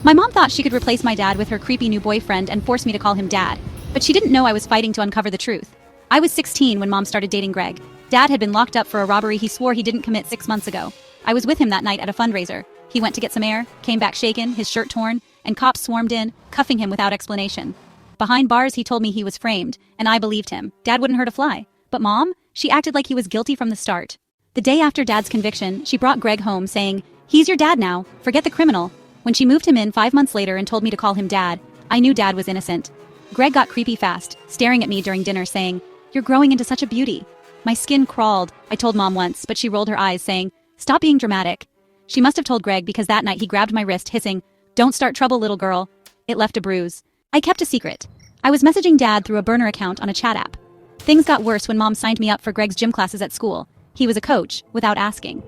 My mom thought she could replace my dad with her creepy new boyfriend and force me to call him Dad, but she didn't know I was fighting to uncover the truth. I was 16 when Mom started dating Greg. Dad had been locked up for a robbery he swore he didn't commit 6 months ago. I was with him that night at a fundraiser. He went to get some air, came back shaken, his shirt torn, and cops swarmed in, cuffing him without explanation. Behind bars, he told me he was framed, and I believed him. Dad wouldn't hurt a fly. But Mom? She acted like he was guilty from the start. The day after Dad's conviction, she brought Greg home saying, "He's your dad now, forget the criminal." When she moved him in 5 months later and told me to call him Dad, I knew Dad was innocent. Greg got creepy fast, staring at me during dinner saying, "You're growing into such a beauty." My skin crawled, I told Mom once, but she rolled her eyes saying, "Stop being dramatic." She must have told Greg because that night he grabbed my wrist hissing, "Don't start trouble, little girl." It left a bruise. I kept a secret. I was messaging Dad through a burner account on a chat app. Things got worse when Mom signed me up for Greg's gym classes at school. He was a coach, without asking.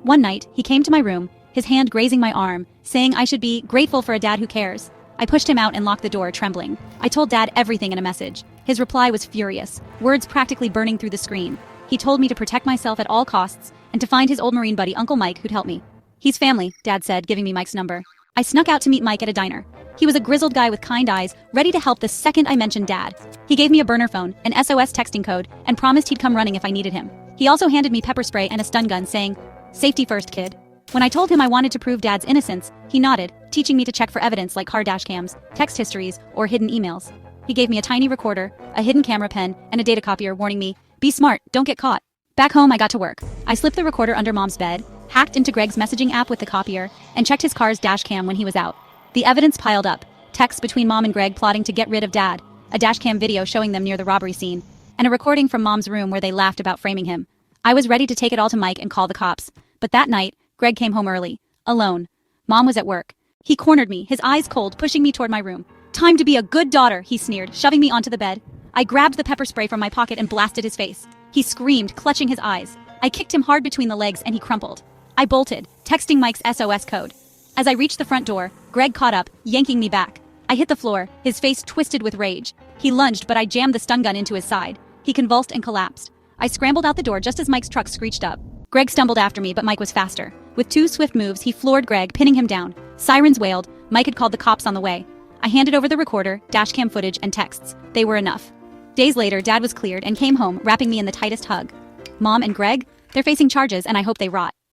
One night, he came to my room, his hand grazing my arm, saying I should be grateful for a dad who cares. I pushed him out and locked the door, trembling. I told Dad everything in a message. His reply was furious, words practically burning through the screen. He told me to protect myself at all costs and to find his old Marine buddy, Uncle Mike, who'd help me. "He's family," Dad said, giving me Mike's number. I snuck out to meet Mike at a diner. He was a grizzled guy with kind eyes, ready to help the second I mentioned Dad. He gave me a burner phone, an SOS texting code, and promised he'd come running if I needed him. He also handed me pepper spray and a stun gun, saying, "Safety first, kid." When I told him I wanted to prove Dad's innocence, he nodded, teaching me to check for evidence like car dashcams, text histories, or hidden emails. He gave me a tiny recorder, a hidden camera pen, and a data copier, warning me, "Be smart, don't get caught." Back home, I got to work. I slipped the recorder under Mom's bed, hacked into Greg's messaging app with the copier, and checked his car's dashcam when he was out. The evidence piled up, texts between Mom and Greg plotting to get rid of Dad, a dashcam video showing them near the robbery scene, and a recording from Mom's room where they laughed about framing him. I was ready to take it all to Mike and call the cops, but that night, Greg came home early, alone. Mom was at work. He cornered me, his eyes cold, pushing me toward my room. "Time to be a good daughter," he sneered, shoving me onto the bed. I grabbed the pepper spray from my pocket and blasted his face. He screamed, clutching his eyes. I kicked him hard between the legs and he crumpled. I bolted, texting Mike's SOS code. As I reached the front door, Greg caught up, yanking me back. I hit the floor, his face twisted with rage. He lunged, but I jammed the stun gun into his side. He convulsed and collapsed. I scrambled out the door just as Mike's truck screeched up. Greg stumbled after me, but Mike was faster. With 2 swift moves, he floored Greg, pinning him down. Sirens wailed. Mike had called the cops on the way. I handed over the recorder, dashcam footage, and texts. They were enough. Days later, Dad was cleared and came home, wrapping me in the tightest hug. Mom and Greg? They're facing charges, and I hope they rot.